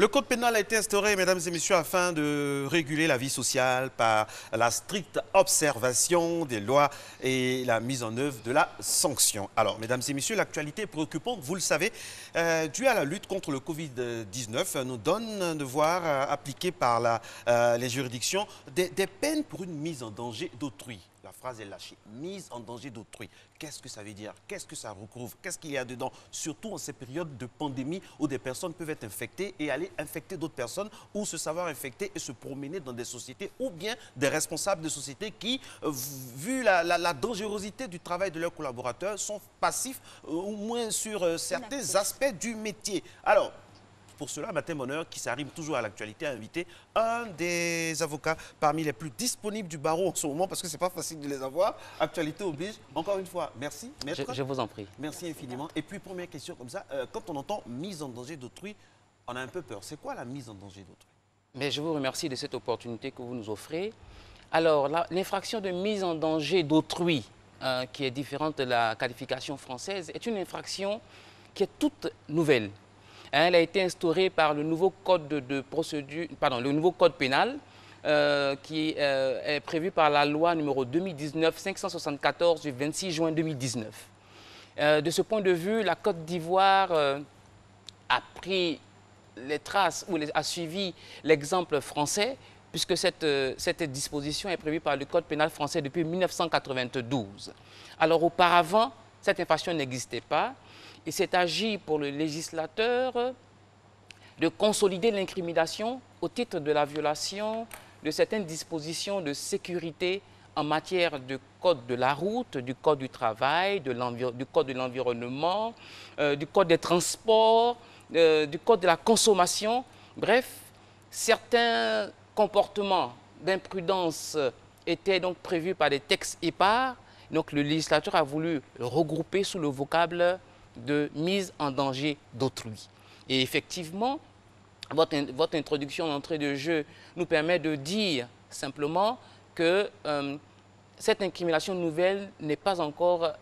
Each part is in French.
Le code pénal a été instauré, mesdames et messieurs, afin de réguler la vie sociale par la stricte observation des lois et la mise en œuvre de la sanction. Alors, mesdames et messieurs, l'actualité est préoccupante, vous le savez, due à la lutte contre le Covid-19, nous donne de voir appliquer par les juridictions des peines pour une mise en danger d'autrui. La phrase est lâchée. Mise en danger d'autrui. Qu'est-ce que ça veut dire? Qu'est-ce que ça recouvre? Qu'est-ce qu'il y a dedans? Surtout en ces périodes de pandémie où des personnes peuvent être infectées et aller infecter d'autres personnes ou se savoir infecter et se promener dans des sociétés ou bien des responsables de sociétés qui, vu la dangerosité du travail de leurs collaborateurs, sont passifs au moins sur certains aspects du métier. Alors, pour cela, Matin Bonheur, qui s'arrive toujours à l'actualité, a invité un des avocats parmi les plus disponibles du barreau en ce moment, parce que ce n'est pas facile de les avoir. Actualité oblige. Encore une fois, merci, maître. Je vous en prie. Merci infiniment. Et puis, première question comme ça, quand on entend mise en danger d'autrui, on a un peu peur. C'est quoi la mise en danger d'autrui? Mais je vous remercie de cette opportunité que vous nous offrez. Alors, l'infraction de mise en danger d'autrui, qui est différente de la qualification française, est une infraction qui est toute nouvelle. Elle a été instaurée par le nouveau code de procédure, pardon, le nouveau code pénal qui est prévu par la loi numéro 2019-574 du 26 juin 2019. De ce point de vue, la Côte d'Ivoire a pris les traces ou a suivi l'exemple français, puisque cette disposition est prévue par le code pénal français depuis 1992. Alors auparavant, cette infraction n'existait pas. Il s'est agi pour le législateur de consolider l'incrimination au titre de la violation de certaines dispositions de sécurité en matière de code de la route, du code du travail, du code de l'environnement, du code des transports, du code de la consommation. Bref, certains comportements d'imprudence étaient donc prévus par des textes épars. Donc le législateur a voulu regrouper sous le vocable de mise en danger d'autrui. Et effectivement, votre introduction d'entrée de jeu nous permet de dire simplement que cette incrimination nouvelle n'est pas encore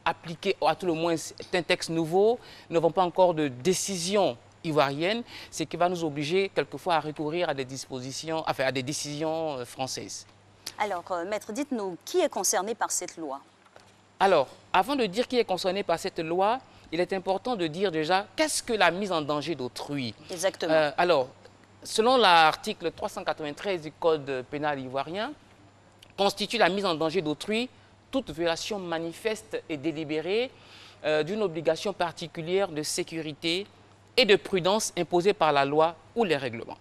appliquée, à tout le moins c'est un texte nouveau, nous n'avons pas encore de décision ivoirienne, ce qui va nous obliger quelquefois à recourir à des dispositions, enfin à des décisions françaises. Alors, maître, dites-nous, qui est concerné par cette loi? Alors, avant de dire qui est concerné par cette loi, il est important de dire déjà qu'est-ce que la mise en danger d'autrui. Exactement. Alors, selon l'article 393 du Code pénal ivoirien, constitue la mise en danger d'autrui toute violation manifeste et délibérée d'une obligation particulière de sécurité et de prudence imposée par la loi ou les règlements.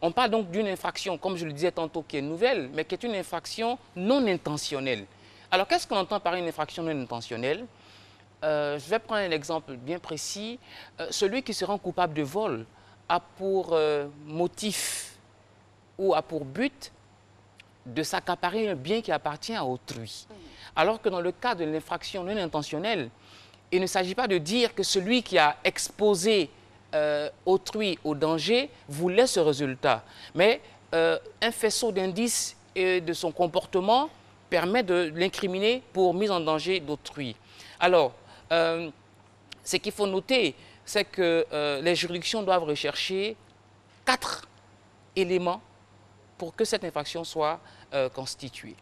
On parle donc d'une infraction, comme je le disais tantôt, qui est nouvelle, mais qui est une infraction non intentionnelle. Alors, qu'est-ce qu'on entend par une infraction non intentionnelle? Je vais prendre un exemple bien précis. Celui qui se rend coupable de vol a pour motif ou a pour but de s'accaparer un bien qui appartient à autrui. Alors que dans le cas de l'infraction non intentionnelle, il ne s'agit pas de dire que celui qui a exposé autrui au danger voulait ce résultat. Mais un faisceau d'indices et de son comportement permet de l'incriminer pour mise en danger d'autrui. Alors, ce qu'il faut noter, c'est que les juridictions doivent rechercher 4 éléments pour que cette infraction soit constituée.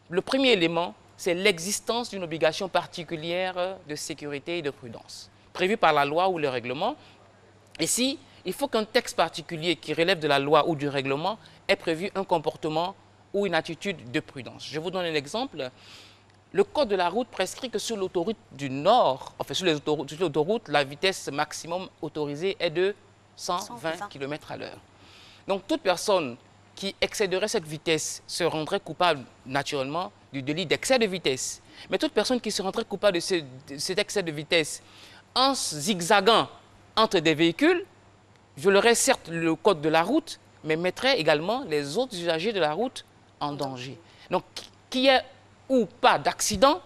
Le premier élément, c'est l'existence d'une obligation particulière de sécurité et de prudence, prévue par la loi ou le règlement. Ici, il faut qu'un texte particulier qui relève de la loi ou du règlement ait prévu un comportement ou une attitude de prudence. Je vous donne un exemple. Le code de la route prescrit que sur l'autoroute du Nord, enfin sur les autoroutes, la vitesse maximum autorisée est de 120 km/h. Donc toute personne qui excéderait cette vitesse se rendrait coupable naturellement du délit d'excès de vitesse. Mais toute personne qui se rendrait coupable de cet excès de vitesse en zigzagant entre des véhicules violerait certes le code de la route, mais mettrait également les autres usagers de la route en danger. Donc, qu'il y ait ou pas d'accident,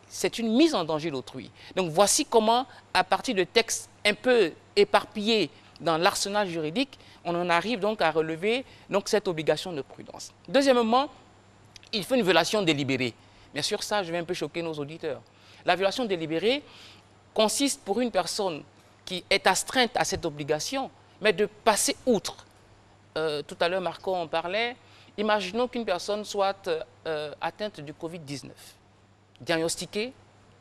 c'est une mise en danger d'autrui. Donc, voici comment, à partir de textes un peu éparpillés dans l'arsenal juridique, on en arrive donc à relever donc, cette obligation de prudence. Deuxièmement, il faut une violation délibérée. Bien sûr, ça, je vais un peu choquer nos auditeurs. La violation délibérée consiste pour une personne qui est astreinte à cette obligation mais de passer outre. Tout à l'heure, Marco en parlait. Imaginons qu'une personne soit atteinte du Covid-19, diagnostiquée,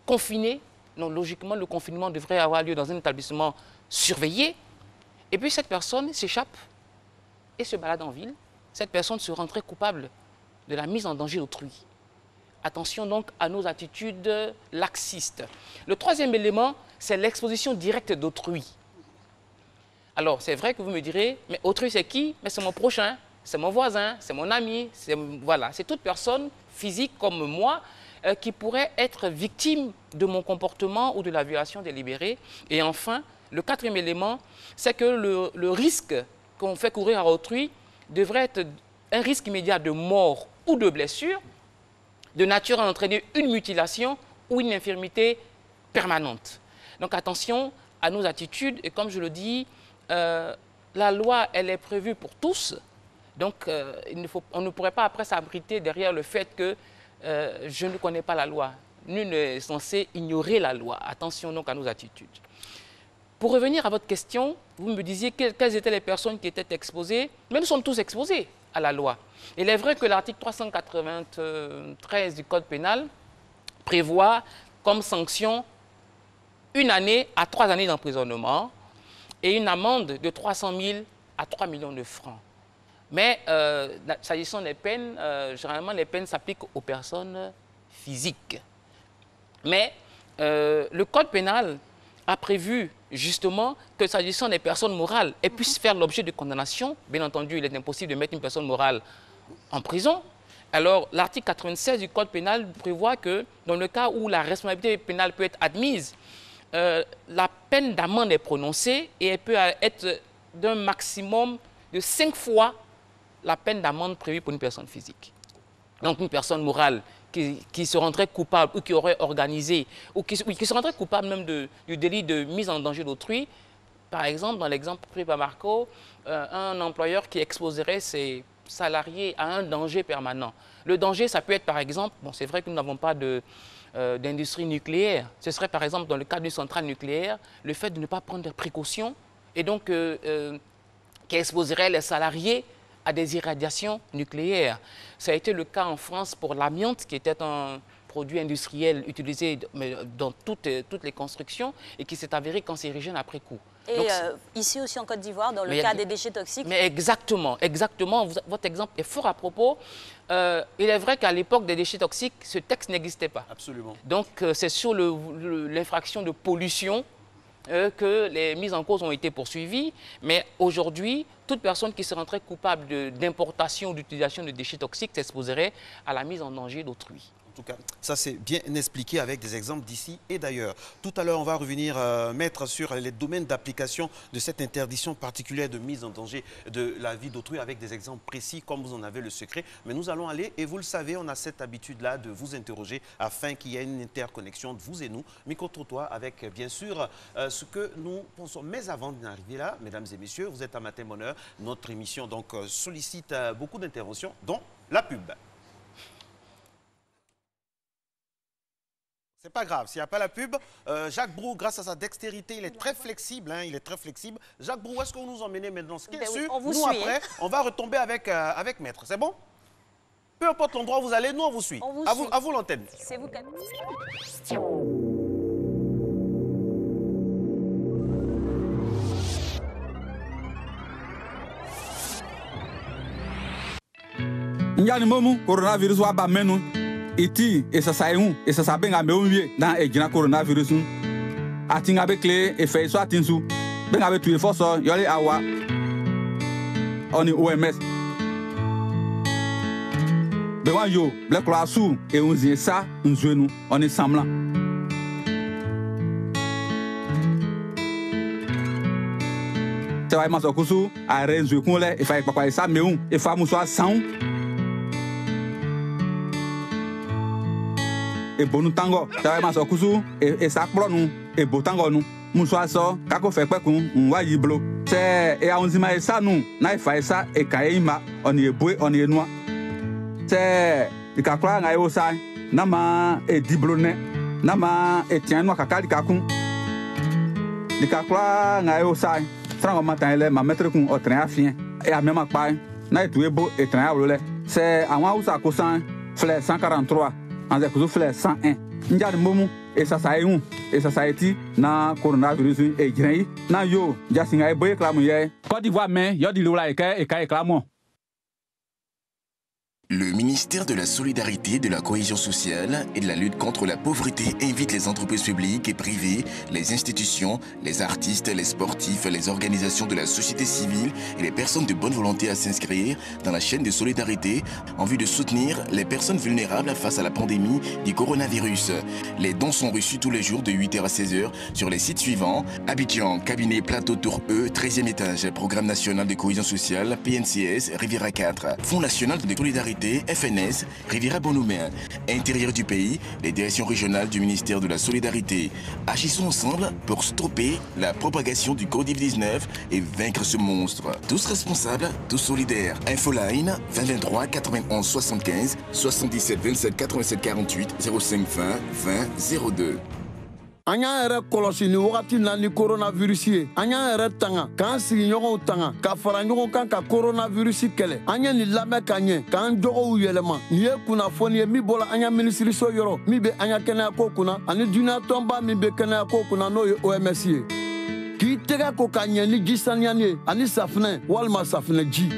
confinée. Donc, logiquement, le confinement devrait avoir lieu dans un établissement surveillé. Et puis, cette personne s'échappe et se balade en ville. Cette personne se rendrait coupable de la mise en danger d'autrui. Attention donc à nos attitudes laxistes. Le troisième élément, c'est l'exposition directe d'autrui. Alors, c'est vrai que vous me direz, mais autrui c'est qui? Mais c'est mon prochain, c'est mon voisin, c'est mon ami, voilà, c'est toute personne physique comme moi qui pourrait être victime de mon comportement ou de la violation délibérée. Et enfin, le quatrième élément, c'est que le risque qu'on fait courir à autrui devrait être un risque immédiat de mort ou de blessure, de nature à entraîner une mutilation ou une infirmité permanente. Donc attention à nos attitudes, et comme je le dis, la loi, elle est prévue pour tous, donc on ne pourrait pas après s'abriter derrière le fait que je ne connais pas la loi. Nul n'est censé ignorer la loi. Attention donc à nos attitudes. Pour revenir à votre question, vous me disiez quelles étaient les personnes qui étaient exposées, mais nous sommes tous exposés à la loi. Il est vrai que l'article 393 du Code pénal prévoit comme sanction 1 année à 3 années d'emprisonnement et une amende de 300 000 à 3 millions de francs. Mais s'agissant des peines, généralement les peines s'appliquent aux personnes physiques. Mais le Code pénal a prévu justement que s'agissant des personnes morales, elles puissent faire l'objet de condamnation. Bien entendu, il est impossible de mettre une personne morale en prison. Alors, l'article 96 du Code pénal prévoit que dans le cas où la responsabilité pénale peut être admise, la peine d'amende est prononcée et elle peut être d'un maximum de 5 fois la peine d'amende prévue pour une personne physique. Donc, une personne morale qui se rendrait coupable ou qui aurait organisé, ou qui se rendrait coupable même du délit de mise en danger d'autrui. Par exemple, dans l'exemple pris par Marco, un employeur qui exposerait ses salariés à un danger permanent. Le danger, ça peut être par exemple, bon, c'est vrai que nous n'avons pas d'industrie nucléaire, ce serait par exemple dans le cas d'une centrale nucléaire, le fait de ne pas prendre des précautions et donc qui exposerait les salariés à des irradiations nucléaires. Ça a été le cas en France pour l'amiante, qui était un produit industriel utilisé dans toutes les constructions et qui s'est avéré cancérigène après coup. Et donc, ici aussi en Côte d'Ivoire, dans le cas des déchets toxiques. Mais exactement, exactement. Votre exemple est fort à propos. Il est vrai qu'à l'époque des déchets toxiques, ce texte n'existait pas. Absolument. Donc c'est sur l'infraction de pollution que les mises en cause ont été poursuivies. Mais aujourd'hui, toute personne qui se rendrait coupable d'importation ou d'utilisation de déchets toxiques s'exposerait à la mise en danger d'autrui. En tout cas, ça c'est bien expliqué avec des exemples d'ici et d'ailleurs. Tout à l'heure, on va revenir, Maître, sur les domaines d'application de cette interdiction particulière de mise en danger de la vie d'autrui avec des exemples précis comme vous en avez le secret. Mais nous allons aller, et vous le savez, on a cette habitude-là de vous interroger afin qu'il y ait une interconnexion de vous et nous, micro-trottoir, avec bien sûr ce que nous pensons. Mais avant d'arriver là, mesdames et messieurs, vous êtes à Matin Bonheur. Notre émission donc sollicite beaucoup d'interventions, dont la pub. C'est pas grave, s'il n'y a pas la pub, Jacques Brou, grâce à sa dextérité, il est très flexible. Hein, il est très flexible. Jacques Brou, où est-ce que vous nous emmenez maintenant? Ce qui est sûr, nous après, on va retomber avec Maître. C'est bon? Peu importe l'endroit où vous allez, nous on vous suit. À vous l'antenne. C'est vous qui... Nyani momu coronavirus wa ba menu. Iti esasaiun esasabenga meumie dan ejina coronavirus atinga be clé e fait so atinsu benga be tuer force yole awa oni OMS bewa yo ble klasu e unzi sa nzuenu oni samla tawai maso kusu a renzu kunle e fa ipapa isa meun e fa muso asan e bonu tango tawe ma so kusu e sa kplo nu e bo tango nu muso aso kako fe pekun nwa yiblo se e aunzima e sa nu na ifa esa e kai ma oni ebue oni enua se ikakra nga e osa na ma e diblo ne na ma e tian nu kakali kakun ikakra nga e osa Sans matin, ma maître qu'on au train à fin. Et à même à pas, n'a tout est beau et train à rouler. C'est à moi où ça coûte 143, en zéro fleur 101. N'y'a de moment et ça est un et ça a été na coronavirus et grain na yo jasinga e boye clamoyer Côte d'Ivoire mais yo di lola et clamon. Le ministère de la Solidarité, de la Cohésion sociale et de la lutte contre la pauvreté invite les entreprises publiques et privées, les institutions, les artistes, les sportifs, les organisations de la société civile et les personnes de bonne volonté à s'inscrire dans la chaîne de solidarité en vue de soutenir les personnes vulnérables face à la pandémie du coronavirus. Les dons sont reçus tous les jours de 8h à 16h sur les sites suivants: Abidjan, cabinet Plateau Tour E, 13e étage, Programme national de cohésion sociale, PNCS, Riviera 4, Fonds national de solidarité, FNS, Riviera Bonhomien. Intérieur du pays, les directions régionales du ministère de la Solidarité. Agissons ensemble pour stopper la propagation du Covid-19 et vaincre ce monstre. Tous responsables, tous solidaires. Infoline 2023 91 75 77 27 87 48 05 20 20 02. An y'an yɛrɛ kɔlɔsi ni wagati na ni coronavirus ye. An y'an yɛrɛ tanga k'an sigiɲɔgɔnw tanga ka fara ɲɔgɔn kan ka coronavirus kɛlɛ. An ye nin lamɛn ka ɲɛ k'an jogow yɛlɛma. Nin ye kunnafoni ye min bɔra an ya minisiriso yɔrɔ min bɛ an ya kɛnɛyako kunna ani dunuya tɔnba min bɛ kɛnɛyako kunna n'o ye OMS ye. K'i tɛgɛ ko ka ɲɛ ni ji saniyani ye ani safinɛ walima safinɛ ji.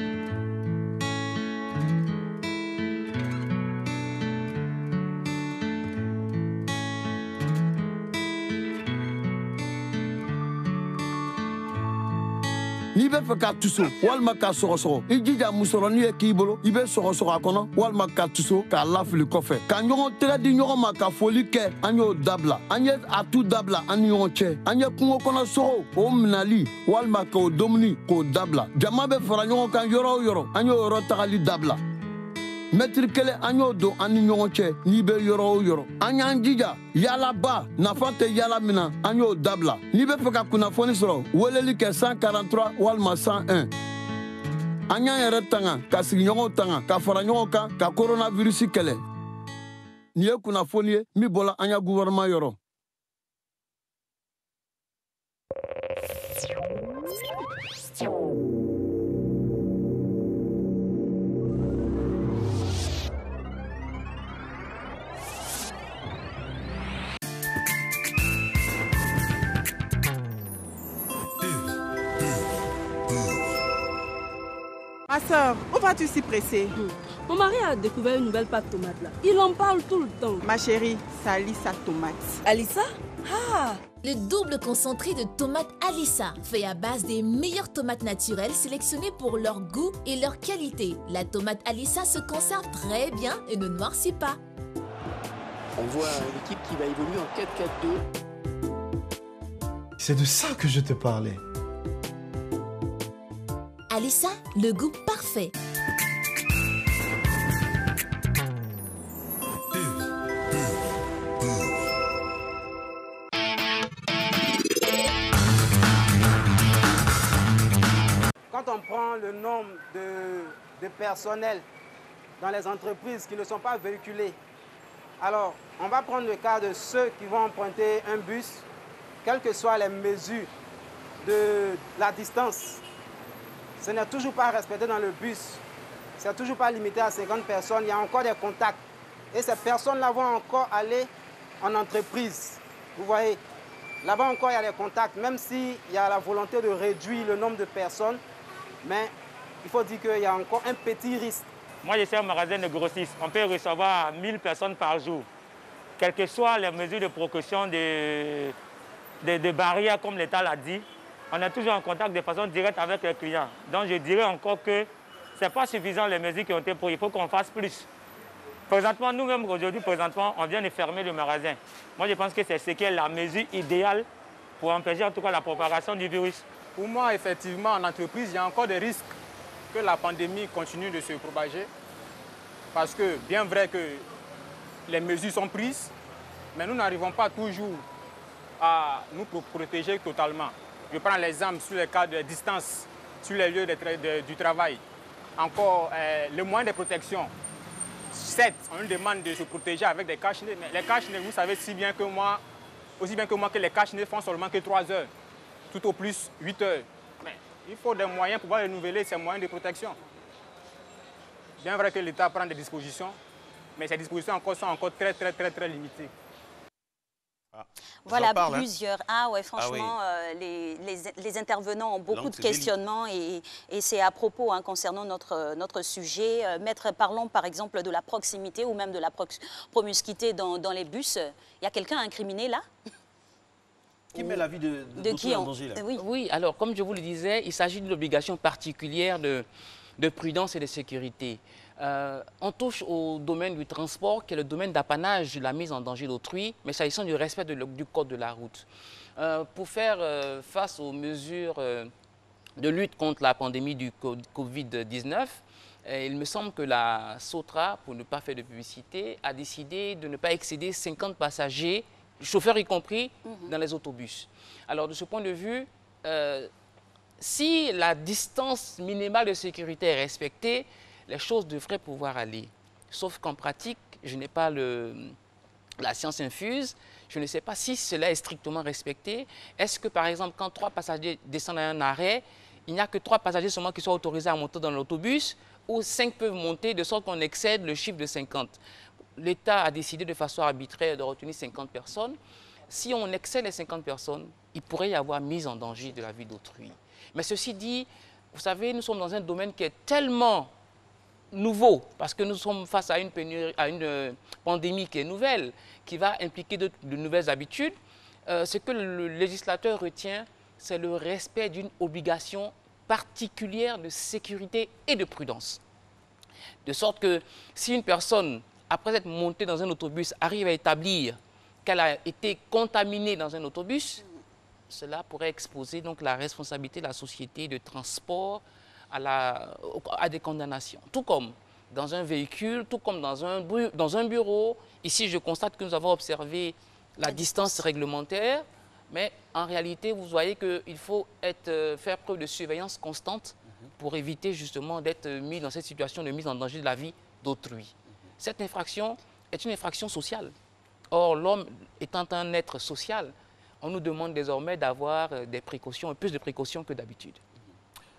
N'i bɛ fɛ ka tuso walima ka sɔgɔsɔgɔ i jija musɔrɔni ye k'i bolo i bɛ sɔgɔsɔgɔ a kɔnɔ walima ka tuso k'a lafili kɔfɛ ka ɲɔgɔn tɛgɛ di ɲɔgɔn ma ka foli kɛ an y'o dabila an ye a tu dabila an ni ɲɔgɔn cɛ an ye kungo kɔnɔ sogo o minali walima k'o dumuni k'o dabila jama bɛ fara ɲɔgɔn kan yɔrɔ o yɔrɔ an y'o yɔrɔ tagali dabila mètre kelen an y'o don an ni ɲɔgɔn cɛ n'i bɛ yɔrɔ o yɔrɔ an y'an jija yaalaba nafa tɛ yaala min na an y'o dabila n'i bɛ fɛ ka kunnafoni sɔrɔ weleli kɛ 143 walima 101 an y'an yɛrɛ tanga ka sigiɲɔgɔnw tanga ka fara ɲɔgɔn kan ka coronavirus kɛlɛ nin ye kunnafoni ye min bɔra an ya gouvernement yɔrɔ. Ma soeur, où vas-tu si pressée? Mon mari a découvert une nouvelle pâte tomate là. Il en parle tout le temps. Ma chérie, c'est Alissa tomate. Alissa? Ah! Le double concentré de tomates Alissa, fait à base des meilleures tomates naturelles sélectionnées pour leur goût et leur qualité. La tomate Alissa se conserve très bien et ne noircit pas. On voit une équipe qui va évoluer en 4-4-2. C'est de ça que je te parlais. Alissa, le goût parfait. Quand on prend le nombre de personnel dans les entreprises qui ne sont pas véhiculés, alors on va prendre le cas de ceux qui vont emprunter un bus, quelles que soient les mesures de la distance. Ce n'est toujours pas respecté dans le bus. C'est toujours pas limité à 50 personnes. Il y a encore des contacts. Et ces personnes-là vont encore aller en entreprise. Vous voyez, là-bas encore, il y a des contacts. Même s'il y a la volonté de réduire le nombre de personnes, mais il faut dire qu'il y a encore un petit risque. Moi, je suis un magasin de grossistes. On peut recevoir 1000 personnes par jour. Quelles que soient les mesures de précaution des barrières, comme l'État l'a dit, on est toujours en contact de façon directe avec les clients. Donc je dirais encore que ce n'est pas suffisant les mesures qui ont été prises. Il faut qu'on fasse plus. Présentement, nous-mêmes, aujourd'hui, on vient de fermer le magasin. Moi, je pense que c'est ce qui est la mesure idéale pour empêcher en tout cas la propagation du virus. Pour moi, effectivement, en entreprise, il y a encore des risques que la pandémie continue de se propager. Parce que, bien vrai que les mesures sont prises, mais nous n'arrivons pas toujours à nous protéger totalement. Je prends l'exemple sur les cas de distance, sur les lieux du travail. Encore, le moyen de protection. Certes, on nous demande de se protéger avec des cache-nez, mais les cache-nez, vous savez aussi bien que moi que les cache-nez font seulement que 3 heures, tout au plus 8 heures. Mais Il faut des moyens pour pouvoir renouveler ces moyens de protection. Bien vrai que l'État prend des dispositions, mais ces dispositions sont encore très limitées. Ah, voilà parle, plusieurs. Hein. Ah ouais, franchement, les intervenants ont beaucoup de questionnements et c'est à propos concernant notre sujet. Maître, parlons par exemple de la proximité ou même de la promiscuité dans les bus. Il y a quelqu'un incriminé là? Qui met la vie de qui en danger là? Oui, alors comme je vous le disais, il s'agit d'une obligation particulière de prudence et de sécurité. On touche au domaine du transport, qui est le domaine d'apanage de la mise en danger d'autrui, mais s'agissant du respect du code de la route. Pour faire face aux mesures de lutte contre la pandémie du Covid-19, il me semble que la SOTRA, pour ne pas faire de publicité, a décidé de ne pas excéder 50 passagers, chauffeurs y compris, dans les autobus. Alors de ce point de vue, si la distance minimale de sécurité est respectée, les choses devraient pouvoir aller. Sauf qu'en pratique, je n'ai pas la science infuse, je ne sais pas si cela est strictement respecté. Est-ce que, par exemple, quand 3 passagers descendent à un arrêt, il n'y a que 3 passagers seulement qui soient autorisés à monter dans l'autobus, ou 5 peuvent monter de sorte qu'on excède le chiffre de 50. L'État a décidé de façon arbitraire de retenir 50 personnes. Si on excède les 50 personnes, il pourrait y avoir mise en danger de la vie d'autrui. Mais ceci dit, vous savez, nous sommes dans un domaine qui est tellement nouveau, parce que nous sommes face à une pandémie qui est nouvelle, qui va impliquer de nouvelles habitudes. Ce que le législateur retient, c'est le respect d'une obligation particulière de sécurité et de prudence. De sorte que si une personne, après être montée dans un autobus, arrive à établir qu'elle a été contaminée dans un autobus, cela pourrait exposer donc la responsabilité de la société de transport à des condamnations. Tout comme dans un véhicule, tout comme dans un bureau. Ici, je constate que nous avons observé la distance réglementaire, mais en réalité, vous voyez qu'il faut faire preuve de surveillance constante pour éviter justement d'être mis dans cette situation de mise en danger de la vie d'autrui. Cette infraction est une infraction sociale. Or, l'homme étant un être social, on nous demande désormais d'avoir des précautions, plus de précautions que d'habitude.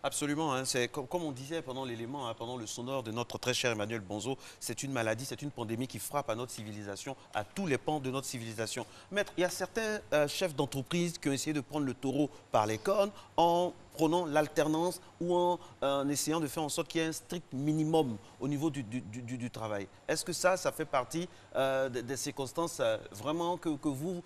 Absolument, hein. C'est comme on disait pendant l'élément, hein, pendant le sonore de notre très cher Emmanuel Bonzo, c'est une maladie, c'est une pandémie qui frappe à notre civilisation, à tous les pans de notre civilisation. Maître, il y a certains chefs d'entreprise qui ont essayé de prendre le taureau par les cornes en prenant l'alternance ou en essayant de faire en sorte qu'il y ait un strict minimum au niveau du travail. Est-ce que ça fait partie des circonstances vraiment que vous,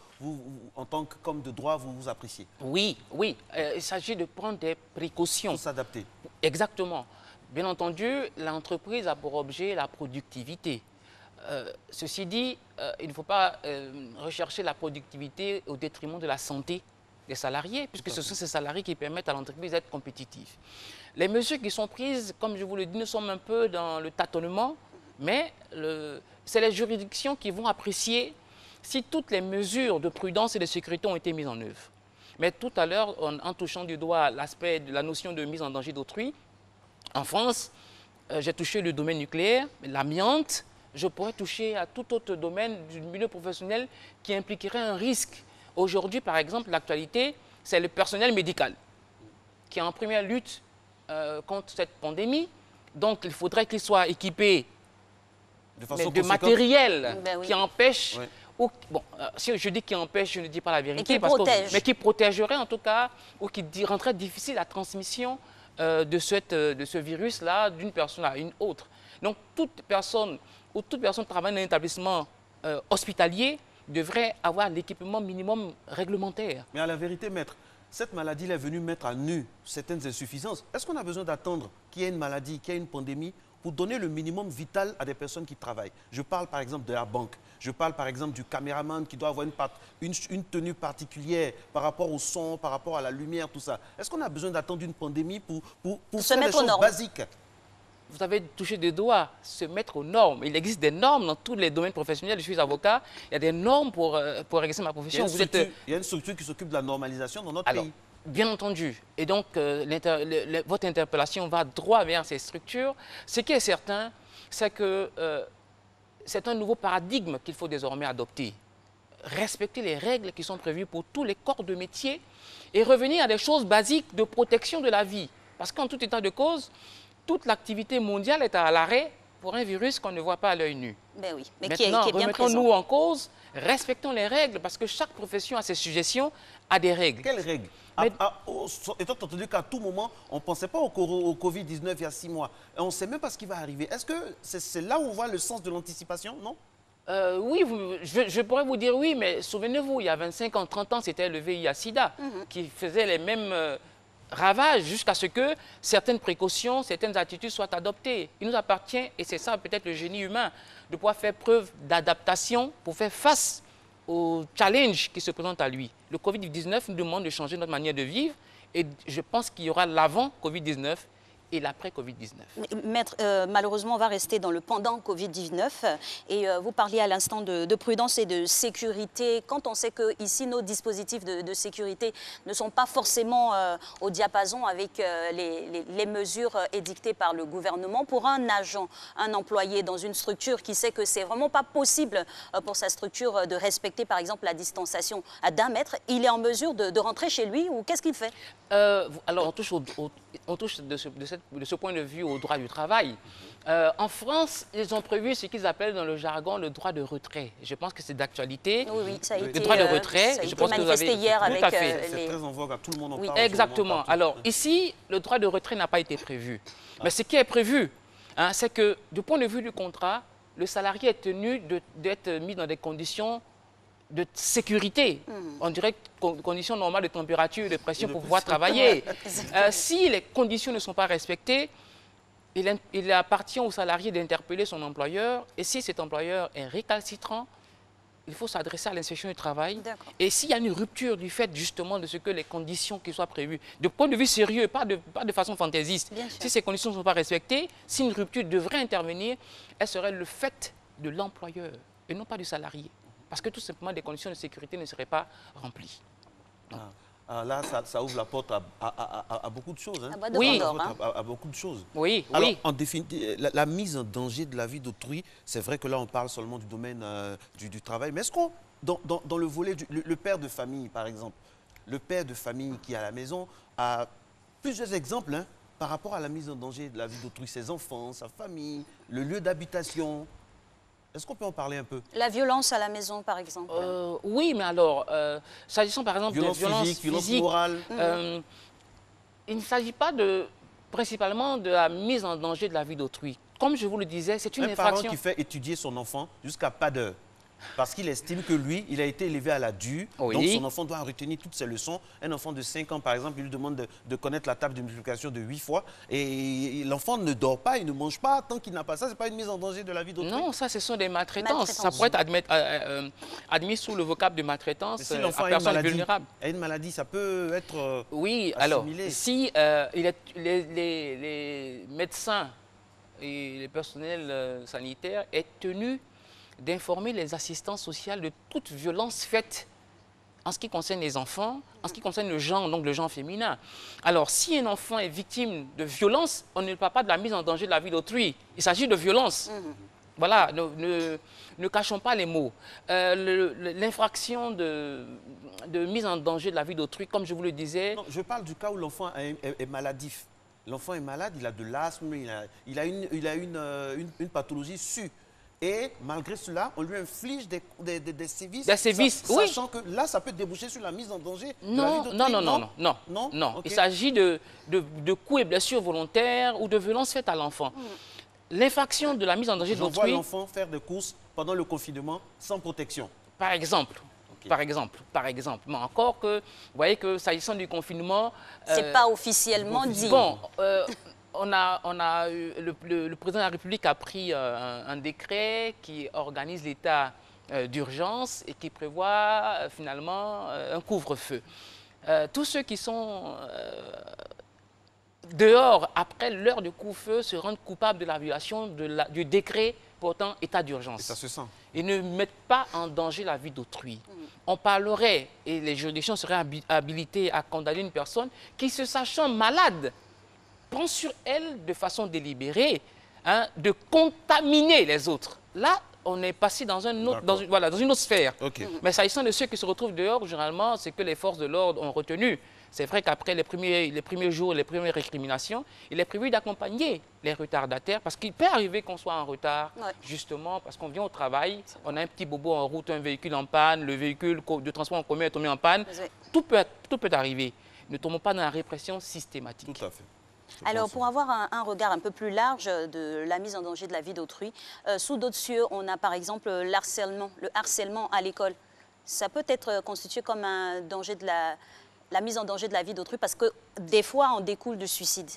en tant qu'homme de droit, vous appréciez? Oui, oui. Il s'agit de prendre des précautions. Pour s'adapter. Exactement. Bien entendu, l'entreprise a pour objet la productivité. Ceci dit, il ne faut pas rechercher la productivité au détriment de la santé des salariés, puisque ce sont ces salariés qui permettent à l'entreprise d'être compétitive. Les mesures qui sont prises, comme je vous le dis, nous sommes un peu dans le tâtonnement, mais c'est les juridictions qui vont apprécier si toutes les mesures de prudence et de sécurité ont été mises en œuvre. Mais tout à l'heure, en touchant du doigt l'aspect de la notion de mise en danger d'autrui, en France, j'ai touché le domaine nucléaire, l'amiante, je pourrais toucher à tout autre domaine du milieu professionnel qui impliquerait un risque. Aujourd'hui, par exemple, l'actualité, c'est le personnel médical qui est en première lutte contre cette pandémie. Donc, il faudrait qu'il soit équipé de matériel qui empêche, ou, bon, si je dis qui empêche, je ne dis pas la vérité, mais qui protégerait en tout cas, ou qui rendrait difficile la transmission de ce virus-là d'une personne à une autre. Donc, toute personne travaillant dans un établissement hospitalier devrait avoir l'équipement minimum réglementaire. Mais à la vérité, maître, cette maladie est venue mettre à nu certaines insuffisances. Est-ce qu'on a besoin d'attendre qu'il y ait une maladie, qu'il y ait une pandémie pour donner le minimum vital à des personnes qui travaillent? Je parle par exemple de la banque, je parle par exemple du caméraman qui doit avoir une tenue particulière par rapport au son, par rapport à la lumière, tout ça. Est-ce qu'on a besoin d'attendre une pandémie pour faire des choses basiques? Vous avez touché des doigts, se mettre aux normes. Il existe des normes dans tous les domaines professionnels. Je suis avocat, il y a des normes pour exercer ma profession. Il y a une structure qui s'occupe de la normalisation dans notre pays. Bien entendu. Et donc, votre interpellation va droit vers ces structures. Ce qui est certain, c'est que c'est un nouveau paradigme qu'il faut désormais adopter. respecter les règles qui sont prévues pour tous les corps de métier et revenir à des choses basiques de protection de la vie. Parce qu'en tout état de cause, toute l'activité mondiale est à l'arrêt pour un virus qu'on ne voit pas à l'œil nu. Ben oui, mais maintenant, qui est bien présent. remettons-nous en cause, respectons les règles, parce que chaque profession a ses suggestions, a des règles. Quelles règles? Étant entendu qu'à tout moment, on ne pensait pas au Covid-19 il y a 6 mois. Et on ne sait même pas ce qui va arriver. Est-ce que c'est là où on voit le sens de l'anticipation, non? Oui, je pourrais vous dire oui, mais souvenez-vous, il y a 25 ans, 30 ans, c'était le VIH-Sida qui faisait les mêmes ravages jusqu'à ce que certaines précautions, certaines attitudes soient adoptées. Il nous appartient, et c'est ça peut-être le génie humain, de pouvoir faire preuve d'adaptation pour faire face aux challenges qui se présentent à lui. Le Covid-19 nous demande de changer notre manière de vivre et je pense qu'il y aura l'avant-Covid-19 et l'après-Covid-19. Maître, malheureusement, on va rester dans le pendant Covid-19. Et vous parliez à l'instant de prudence et de sécurité. Quand on sait qu'ici, nos dispositifs de sécurité ne sont pas forcément au diapason avec les mesures édictées par le gouvernement, pour un agent, un employé dans une structure qui sait que c'est vraiment pas possible pour sa structure de respecter, par exemple, la distanciation à d'1 mètre, il est en mesure de rentrer chez lui ou qu'est-ce qu'il fait? Alors, on touche de ce point de vue au droit du travail. En France, ils ont prévu ce qu'ils appellent dans le jargon le droit de retrait. Je pense que c'est d'actualité. Oui, ça a été, droit de retrait. Ça a été manifesté hier avec C'est très en vogue, tout le monde en parle. Oui, exactement. Alors, ici, le droit de retrait n'a pas été prévu. Mais ce qui est prévu, c'est que, du point de vue du contrat, le salarié est tenu d'être mis dans des conditions de sécurité, on dirait conditions normales de température et de pression pour pouvoir travailler. Si les conditions ne sont pas respectées, il appartient au salarié d'interpeller son employeur et si cet employeur est récalcitrant, il faut s'adresser à l'inspection du travail. Et s'il y a une rupture du fait justement de ce que les conditions qui soient prévues, de point de vue sérieux, pas de façon fantaisiste, si ces conditions ne sont pas respectées, si une rupture devrait intervenir, elle serait le fait de l'employeur et non pas du salarié. Parce que tout simplement, des conditions de sécurité ne seraient pas remplies. Là, ça ouvre la porte à beaucoup de choses. Hein. Oui. À beaucoup de choses. Oui, alors, oui. En définitive, la mise en danger de la vie d'autrui, c'est vrai que là, on parle seulement du domaine du travail. Mais est-ce qu'on, dans le volet, le père de famille, par exemple, le père de famille qui est à la maison a plusieurs exemples par rapport à la mise en danger de la vie d'autrui, ses enfants, sa famille, le lieu d'habitation. Est-ce qu'on peut en parler un peu? La violence à la maison, par exemple. Oui, mais alors, s'agissant par exemple de violence physique, violence morale. Il ne s'agit pas principalement de la mise en danger de la vie d'autrui. Comme je vous le disais, c'est une infraction. Un parent qui fait étudier son enfant jusqu'à pas d'heure. Parce qu'il estime que lui, il a été élevé à la dure, donc son enfant doit retenir toutes ses leçons. Un enfant de 5 ans, par exemple, il lui demande de connaître la table de multiplication de 8 fois. Et l'enfant ne dort pas, il ne mange pas tant qu'il n'a pas ça. Ce n'est pas une mise en danger de la vie d'autrui. Non, ça, ce sont des maltraitances. Ça pourrait être admis sous le vocable de maltraitance si l'enfant à personne vulnérable. A une maladie, ça peut être oui, assimilé. Alors, si les médecins et les personnels sanitaires est tenu d'informer les assistants sociaux de toute violence faite en ce qui concerne les enfants, en ce qui concerne le genre, donc le genre féminin. Alors, si un enfant est victime de violence, on ne parle pas de la mise en danger de la vie d'autrui. Il s'agit de violence. Voilà, ne cachons pas les mots. L'infraction de mise en danger de la vie d'autrui, comme je vous le disais... Non, je parle du cas où l'enfant est maladif. L'enfant est malade, il a de l'asthme, il a une pathologie sûre. Et malgré cela, on lui inflige des sévices. Des sévices, oui. Sachant que là, ça peut déboucher sur la mise en danger de la non, vie d'autrui. Non. Okay. Il s'agit de coups et blessures volontaires ou de violences faites à l'enfant. L'infraction de la mise en danger d'autrui... Je vois l'enfant faire des courses pendant le confinement sans protection. Par exemple. Par exemple. Mais encore que, vous voyez que s'agissant du confinement... C'est pas officiellement dit. Bon, le président de la République a pris un décret qui organise l'état d'urgence et qui prévoit finalement un couvre-feu. Tous ceux qui sont dehors après l'heure de couvre-feu se rendent coupables de la violation du décret portant état d'urgence. Et ça se sent. Ils ne mettent pas en danger la vie d'autrui. On parlerait, et les juridictions seraient habilitées à condamner une personne qui, se sachant malade, prend sur elle de façon délibérée de contaminer les autres. Là, on est passé dans, dans une autre sphère. Mais s'agissant de ceux qui se retrouvent dehors, généralement, c'est que les forces de l'ordre ont retenu. C'est vrai qu'après les premiers jours, les premières récriminations, il est prévu d'accompagner les retardataires parce qu'il peut arriver qu'on soit en retard, justement parce qu'on vient au travail, on a un petit bobo en route, un véhicule en panne, le véhicule de transport en commun est tombé en panne. Tout peut arriver. Ne tombons pas dans la répression systématique. Tout à fait. Alors, pour avoir un regard un peu plus large de la mise en danger de la vie d'autrui, sous d'autres cieux, on a par exemple le harcèlement à l'école. Ça peut être constitué comme un danger de la mise en danger de la vie d'autrui parce que des fois, on découle du suicide.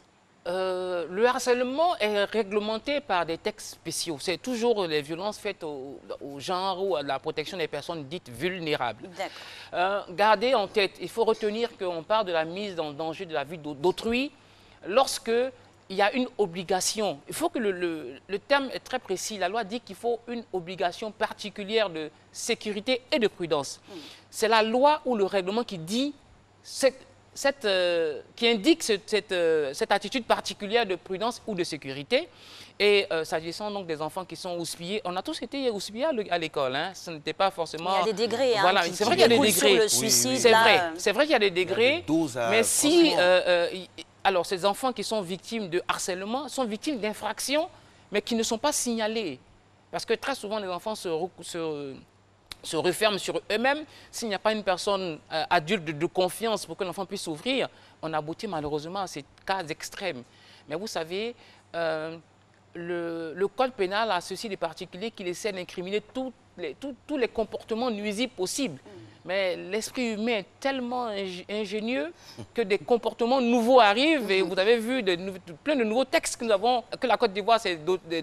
Le harcèlement est réglementé par des textes spéciaux. C'est toujours les violences faites au genre ou à la protection des personnes dites vulnérables. Gardez en tête, il faut retenir qu'on parle de la mise en danger de la vie d'autrui lorsque il y a une obligation. Il faut que le terme est très précis. La loi dit qu'il faut une obligation particulière de sécurité et de prudence. C'est la loi ou le règlement qui dit qui indique cette attitude particulière de prudence ou de sécurité. Et s'agissant donc des enfants qui sont houspillés, on a tous été houspillés à l'école. Hein. Ce n'était pas forcément... Il y a des degrés. Voilà, c'est vrai qu'il y a des degrés. C'est vrai qu'il y a des degrés. Mais si... alors, ces enfants qui sont victimes de harcèlement sont victimes d'infractions, mais qui ne sont pas signalées. Parce que très souvent, les enfants se referment sur eux-mêmes. S'il n'y a pas une personne adulte de confiance pour que l'enfant puisse s'ouvrir, on aboutit malheureusement à ces cas extrêmes. Mais vous savez, le code pénal a ceci de particulier qu'il essaie d'incriminer tous les comportements nuisibles possibles. Mais l'esprit humain est tellement ingénieux que des comportements nouveaux arrivent. Et vous avez vu plein de nouveaux textes que la Côte d'Ivoire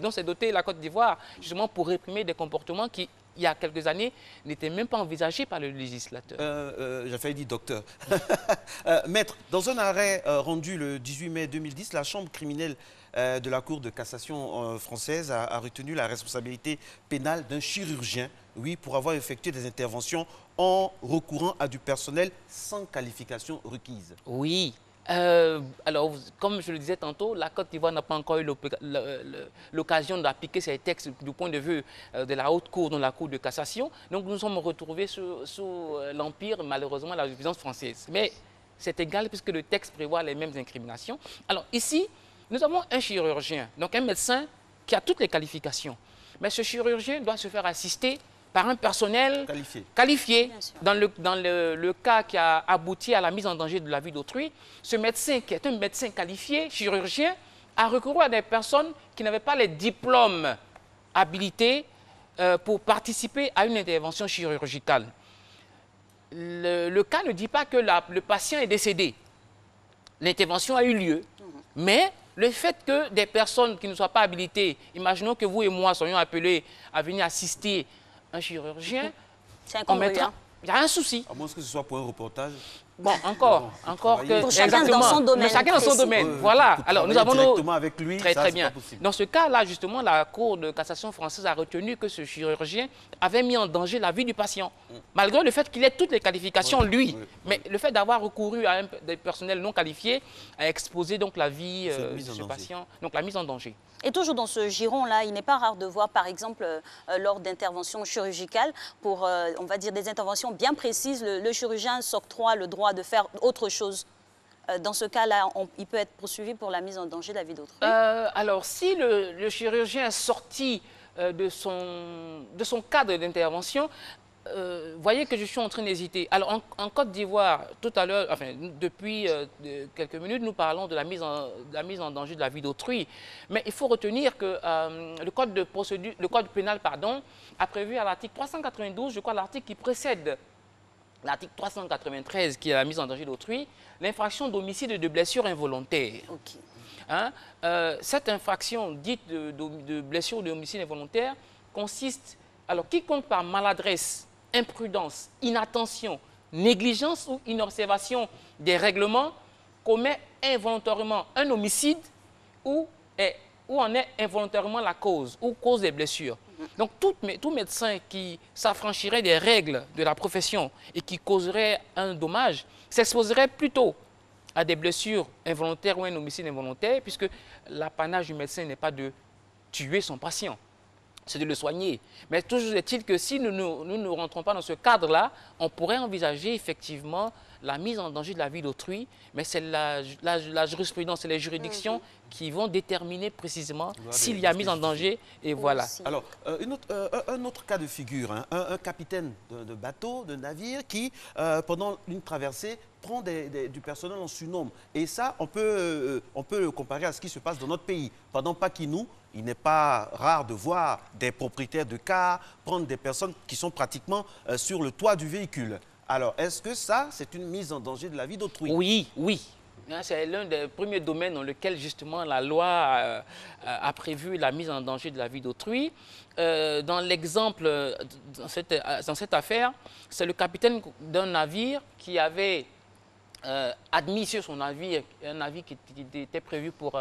dont s'est dotée la Côte d'Ivoire, justement pour réprimer des comportements qui, il y a quelques années, n'étaient même pas envisagés par le législateur. J'ai failli dire docteur. Maître, dans un arrêt rendu le 18 mai 2010, la Chambre criminelle de la Cour de cassation française a retenu la responsabilité pénale d'un chirurgien, oui, pour avoir effectué des interventions en recourant à du personnel sans qualification requise. Oui. Alors, comme je le disais tantôt, la Côte d'Ivoire n'a pas encore eu l'occasion d'appliquer ces textes du point de vue de la haute cour, dans la Cour de cassation. Donc, nous sommes retrouvés sous l'empire, malheureusement, de la jurisprudence française. Mais c'est égal puisque le texte prévoit les mêmes incriminations. Alors, ici, nous avons un chirurgien, donc un médecin qui a toutes les qualifications. Mais ce chirurgien doit se faire assister par un personnel qualifié. Dans le cas qui a abouti à la mise en danger de la vie d'autrui, ce médecin, qui est un médecin qualifié, chirurgien, a recouru à des personnes qui n'avaient pas les diplômes habilités pour participer à une intervention chirurgicale. Le cas ne dit pas que le patient est décédé. L'intervention a eu lieu, mais le fait que des personnes qui ne soient pas habilitées, imaginons que vous et moi soyons appelés à venir assister un chirurgien, il y a un souci. À moins que ce soit pour un reportage. Bon, encore que... Pour chacun dans son domaine. Chacun dans son domaine, voilà. Alors, nous avons directement avec lui, très bien. Dans ce cas-là, justement, la Cour de cassation française a retenu que ce chirurgien avait mis en danger la vie du patient, malgré le fait qu'il ait toutes les qualifications, lui. Mais le fait d'avoir recouru à des personnels non qualifiés a exposé donc la vie de ce patient, donc la mise en danger. Et toujours dans ce giron-là, il n'est pas rare de voir, par exemple, lors d'interventions chirurgicales, pour, on va dire, des interventions bien précises, le chirurgien s'octroie le droit de faire autre chose. Dans ce cas-là, il peut être poursuivi pour la mise en danger de la vie d'autrui. Alors, si le chirurgien est sorti de son cadre d'intervention, voyez que je suis en train d'hésiter. Alors, en Côte d'Ivoire, tout à l'heure, enfin, depuis quelques minutes, nous parlons de la mise en danger de la vie d'autrui. Mais il faut retenir que le code pénal, pardon, a prévu à l'article 392, je crois, l'article qui précède l'article 393, qui est la mise en danger d'autrui, l'infraction d'homicide et de blessure involontaire. Hein? Cette infraction dite de blessure ou d'homicide involontaire consiste, alors quiconque par maladresse, imprudence, inattention, négligence ou inobservation des règlements commet involontairement un homicide ou en est involontairement la cause ou cause des blessures. Donc tout médecin qui s'affranchirait des règles de la profession et qui causerait un dommage s'exposerait plutôt à des blessures involontaires ou un homicide involontaire, puisque l'apanage du médecin n'est pas de tuer son patient. c'est de le soigner. Mais toujours est-il que si nous ne rentrons pas dans ce cadre-là, on pourrait envisager effectivement la mise en danger de la vie d'autrui, mais c'est la jurisprudence et les juridictions qui vont déterminer précisément s'il y a mise en danger, et voilà. Alors, un autre cas de figure, hein, un capitaine de bateau, de navire, qui, pendant une traversée, prend du personnel en surnombre. Et ça, on peut le comparer à ce qui se passe dans notre pays. Pendant Paquinou, il n'est pas rare de voir des propriétaires de cars prendre des personnes qui sont pratiquement sur le toit du véhicule. Alors, est-ce que ça, c'est une mise en danger de la vie d'autrui? Oui, oui. C'est l'un des premiers domaines dans lequel, justement, la loi a prévu la mise en danger de la vie d'autrui. Dans l'exemple, dans cette affaire, c'est le capitaine d'un navire qui avait admis sur son navire, un navire qui était prévu pour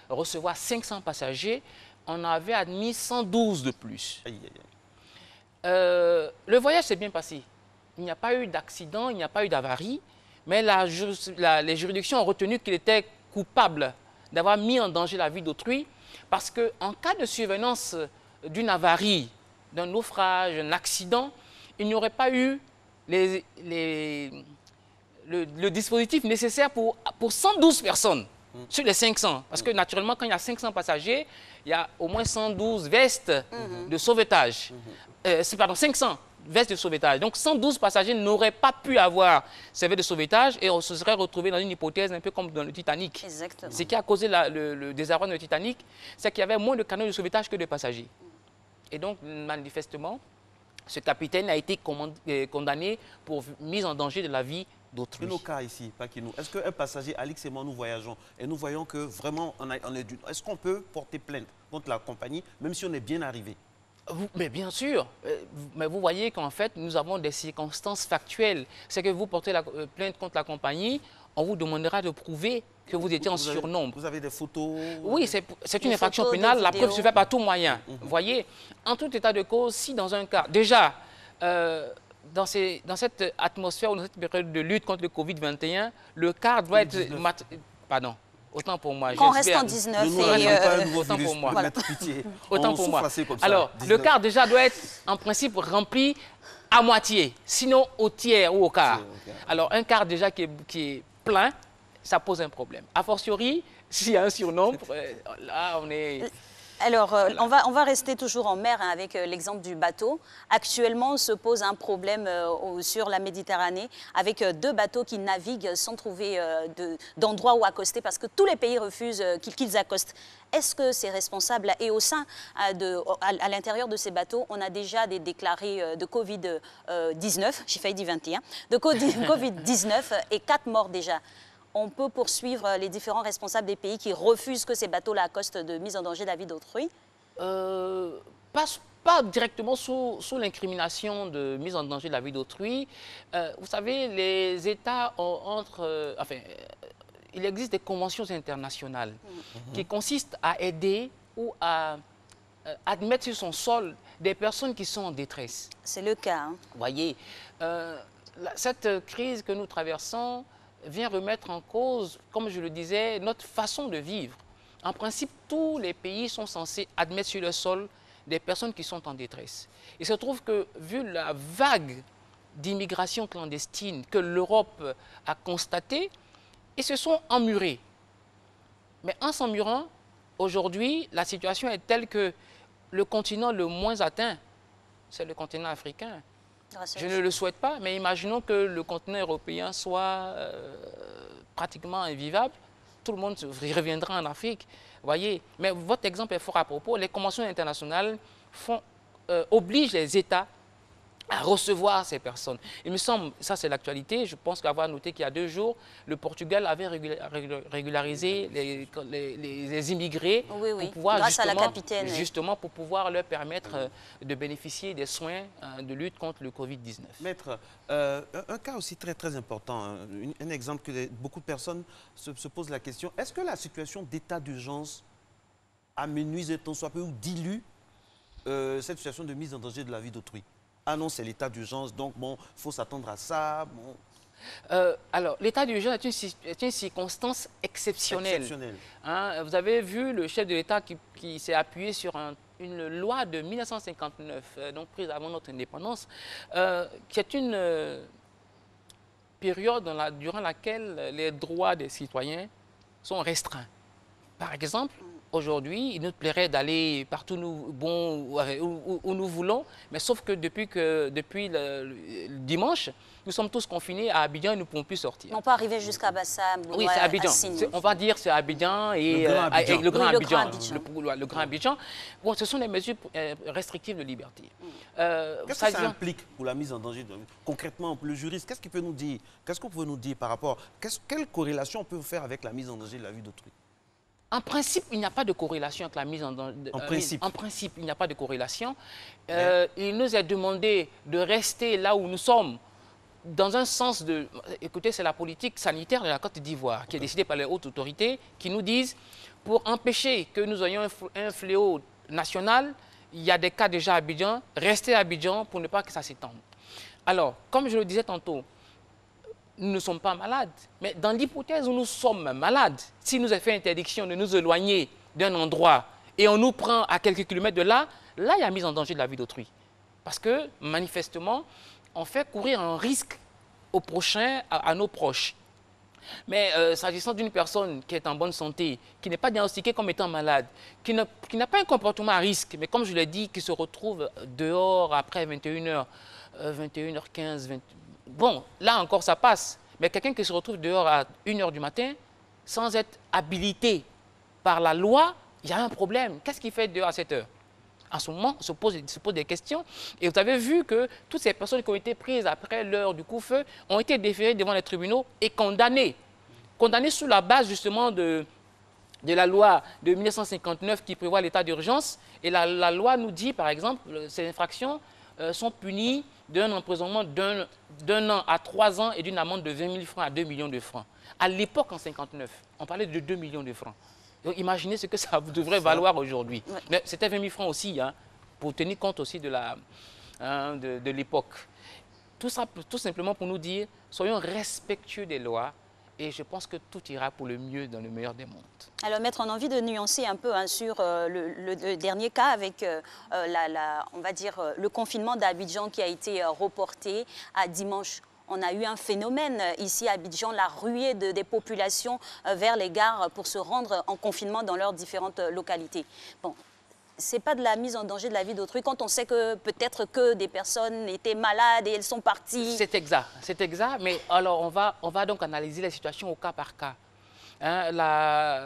recevoir 500 passagers, on avait admis 112 de plus. Aïe, aïe, aïe. Le voyage s'est bien passé. Il n'y a pas eu d'accident, il n'y a pas eu d'avarie, mais les juridictions ont retenu qu'il était coupable d'avoir mis en danger la vie d'autrui parce qu'en cas de survenance d'une avarie, d'un naufrage, d'un accident, il n'y aurait pas eu le dispositif nécessaire pour 112 personnes sur les 500. Parce que naturellement, quand il y a 500 passagers, il y a au moins 112 vestes de sauvetage. Pardon, 500 vestes de sauvetage. Donc 112 passagers n'auraient pas pu avoir ces vestes de sauvetage et on se serait retrouvé dans une hypothèse un peu comme dans le Titanic. Exactement. Ce qui a causé le désarroi dans le Titanic, c'est qu'il y avait moins de canots de sauvetage que de passagers. Et donc, manifestement, ce capitaine a été condamné pour mise en danger de la vie d'autrui. Nos cas ici, Paquinou, est-ce qu'un passager, Alix et moi, nous voyageons et nous voyons que vraiment, est-ce qu'on peut porter plainte contre la compagnie, même si on est bien arrivé? Mais bien sûr, mais vous voyez qu'en fait, nous avons des circonstances factuelles. C'est que vous portez la plainte contre la compagnie, on vous demandera de prouver que vous étiez en surnombre. Vous avez des photos? Oui, c'est une infraction pénale, la preuve se fait par tout moyen. Vous voyez, en tout état de cause, si dans un cas, déjà, dans cette atmosphère ou dans cette période de lutte contre le Covid-21, le car doit être... Pardon. Autant pour moi. On reste en 19 et... Autant pour moi. Voilà. Autant pour moi. Alors, le quart déjà doit être en principe rempli à moitié, sinon au tiers ou au quart. Alors, un quart déjà qui est plein, ça pose un problème. A fortiori, s'il y a un surnombre, là, on est... Alors, voilà. on va rester toujours en mer avec l'exemple du bateau. Actuellement, se pose un problème sur la Méditerranée avec 2 bateaux qui naviguent sans trouver d'endroit où accoster parce que tous les pays refusent qu'ils accostent. Est-ce que c'est responsable? Et au sein, à l'intérieur de ces bateaux, on a déjà des déclarés de Covid-19, j'ai failli dire 21, de Covid-19 et 4 morts déjà. On peut poursuivre les différents responsables des pays qui refusent que ces bateaux-là accostent de mise en danger de la vie d'autrui? Pas directement sous l'incrimination de mise en danger de la vie d'autrui. Vous savez, les États il existe des conventions internationales qui consistent à aider ou à admettre sur son sol des personnes qui sont en détresse. C'est le cas. Hein. Vous voyez, cette crise que nous traversons vient remettre en cause, comme je le disais, notre façon de vivre. En principe, tous les pays sont censés admettre sur le sol des personnes qui sont en détresse. Il se trouve que, vu la vague d'immigration clandestine que l'Europe a constatée, ils se sont emmurés. Mais en s'emmurant, aujourd'hui, la situation est telle que le continent le moins atteint, c'est le continent africain. Je ne le souhaite pas, mais imaginons que le continent européen soit pratiquement invivable. Tout le monde reviendra en Afrique. Voyez. Mais votre exemple est fort à propos. Les conventions internationales obligent les États à recevoir ces personnes. Il me semble, ça c'est l'actualité, je pense qu'avoir noté qu'il y a 2 jours, le Portugal avait régularisé les immigrés pour pouvoir justement pour pouvoir leur permettre de bénéficier des soins de lutte contre le Covid-19. Maître, un cas aussi très très important, un exemple que beaucoup de personnes se posent la question, est-ce que la situation d'état d'urgence amenuise tant soit peu ou dilue cette situation de mise en danger de la vie d'autrui? Ah non, c'est l'état d'urgence, donc bon, il faut s'attendre à ça. Bon. Alors, l'état d'urgence est une circonstance exceptionnelle. Hein, vous avez vu le chef de l'État qui s'est appuyé sur une loi de 1959, donc prise avant notre indépendance, qui est une période durant laquelle les droits des citoyens sont restreints. Par exemple, aujourd'hui, il nous plairait d'aller partout où nous voulons, mais sauf que depuis le dimanche, nous sommes tous confinés à Abidjan et nous ne pouvons plus sortir. On peut arriver jusqu'à Bassam. Oui, c'est Abidjan. On va dire c'est Abidjan et le Grand Abidjan. Bon, ce sont des mesures restrictives de liberté. Qu'est-ce que ça implique pour la mise en danger concrètement pour le juriste? Qu'est-ce qu'il peut nous dire? Qu'est-ce qu'on peut nous dire par rapport? Quelle corrélation on peut faire avec la mise en danger de la vie d'autrui? En principe, il n'y a pas de corrélation avec la mise en danger. En principe, il n'y a pas de corrélation. Il nous est demandé de rester là où nous sommes, dans un sens de... Écoutez, c'est la politique sanitaire de la Côte d'Ivoire qui est décidée par les hautes autorités qui nous disent, pour empêcher que nous ayons un fléau national, il y a des cas déjà à Abidjan, restez à Abidjan pour ne pas que ça s'étende. Alors, comme je le disais tantôt, nous ne sommes pas malades, mais dans l'hypothèse où nous sommes malades, si nous avons fait interdiction de nous éloigner d'un endroit et on nous prend à quelques kilomètres de là, là, il y a mise en danger de la vie d'autrui. Parce que, manifestement, on fait courir un risque aux prochains, à nos proches. Mais s'agissant d'une personne qui est en bonne santé, qui n'est pas diagnostiquée comme étant malade, qui n'a pas un comportement à risque, mais comme je l'ai dit, qui se retrouve dehors après 21h, 21h15, bon, là encore ça passe. Mais quelqu'un qui se retrouve dehors à 1h du matin, sans être habilité par la loi, il y a un problème. Qu'est-ce qu'il fait dehors à 7h? En ce moment, on se pose des questions. Et vous avez vu que toutes ces personnes qui ont été prises après l'heure du coup-feu ont été déférées devant les tribunaux et condamnées. Condamnées sous la base justement de la loi de 1959 qui prévoit l'état d'urgence. Et la loi nous dit, par exemple, ces infractions sont punies d'un emprisonnement d'un an à 3 ans et d'une amende de 20 000 francs à 2 millions de francs. À l'époque, en 1959, on parlait de 2 millions de francs. Donc, imaginez ce que ça devrait valoir aujourd'hui. Ouais. Mais c'était 20 000 francs aussi, hein, pour tenir compte aussi de l'époque. Tout ça, tout simplement pour nous dire, soyons respectueux des lois et je pense que tout ira pour le mieux dans le meilleur des mondes. Alors, Maître, on a envie de nuancer un peu hein, sur le dernier cas avec, on va dire, le confinement d'Abidjan qui a été reporté à dimanche. On a eu un phénomène ici à Abidjan, la ruée des populations vers les gares pour se rendre en confinement dans leurs différentes localités. Bon, ce n'est pas de la mise en danger de la vie d'autrui quand on sait que peut-être que des personnes étaient malades et elles sont parties. C'est exact, mais alors on va donc analyser les situations au cas par cas. Hein,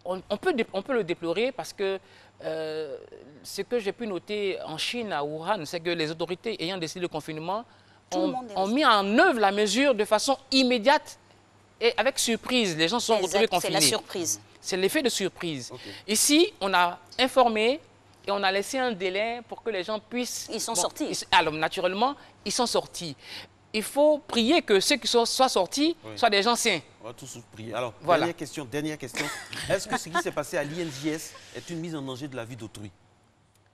on peut le déplorer parce que ce que j'ai pu noter en Chine, à Wuhan, c'est que les autorités ayant décidé le confinement ont mis en œuvre la mesure de façon immédiate et avec surprise. Les gens sont retrouvés confinés. C'est la surprise. C'est l'effet de surprise. Okay. Ici, on a informé et on a laissé un délai pour que les gens puissent... Ils sont sortis. Alors, naturellement, ils sont sortis. Il faut prier que ceux qui soient sortis soient des gens sains. On va tous prier. Alors, voilà. Dernière question. Est-ce que ce qui s'est passé à l'INJS est une mise en danger de la vie d'autrui?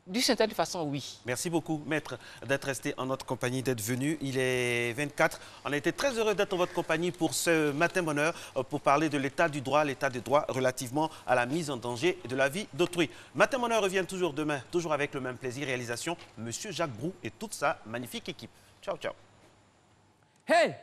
D'une certaine façon, oui. Merci beaucoup, Maître, d'être resté en notre compagnie, d'être venu. Il est 24. On a été très heureux d'être en votre compagnie pour ce matin bonheur, pour parler de l'état du droit, l'état des droits relativement à la mise en danger de la vie d'autrui. Matin bonheur revient toujours demain, toujours avec le même plaisir. Réalisation, Monsieur Jacques Brou et toute sa magnifique équipe. Ciao, ciao. Hey!